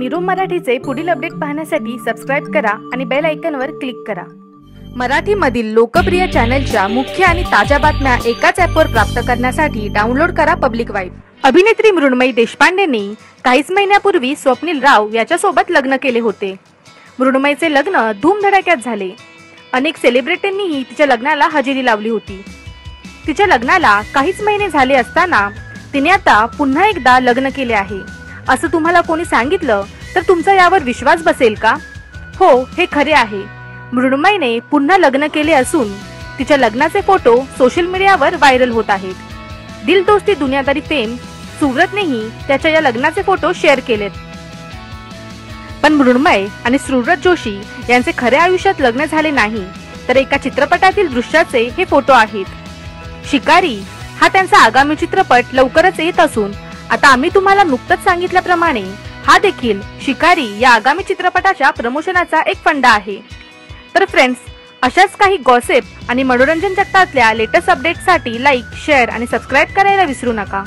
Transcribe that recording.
निरूम मराठीचे पुढील अपडेट पाहण्यासाठी सबस्क्राइब करा आणि बेल आयकॉनवर क्लिक करा। मराठीमधील लोकप्रिय चॅनलच्या मुख्य आणि ताज्या बातम्या एकाच ॲपवर प्राप्त करण्यासाठी डाउनलोड करा पब्लिक वाइब। अभिनेत्री मृण्मयी देशपांडेंनी काहीच महिन्यापूर्वी स्वप्नील राव याच्यासोबत लग्न केले होते। मृण्मयीचे लग्न धूमधडाक्यात झाले। अनेक सेलिब्रिटींनीही तिच्या लग्नाला हजेरी लावली होती। तिच्या लग्नाला काहीच महिने झाले असताना तिने आता पुन्हा एकदा लग्न केले आहे असं तुम्हाला कोणी सांगितलं तर तुमचा यावर विश्वास बसेल का? हो, हे खरे आहे। मृण्मयीने पुन्हा लग्न केले असून तिच्या लग्नाचे फोटो सोशल मीडियावर व्हायरल होत आहेत। दिल दोस्ती दुनियादारी फेम सुव्रतनेही त्याच्या या लग्नाचे फोटो शेअर केलेत। पण मृण्मयी आणि सुव्रत जोशी यांचे खऱ्या आयुष्यात लग्न झाले नाही, तर एका चित्रपटातील दृश्याचे हे फोटो आहेत। शिकारी हा त्यांचा आगामी चित्रपट लवकरच येत असून आता आम्ही तुम्हाला नुकतंच सांगितल्याप्रमाणे हा देखील शिकारी या आगामी चित्रपटाच्या प्रमोशनाचा एक फंडा आहे। तर फ्रेंड्स, अशाच काही गॉसिप आणि मनोरंजन जगतातल्या लेटेस्ट अपडेट्ससाठी लाईक, शेअर आणि सबस्क्राइब करायला विसरू नका।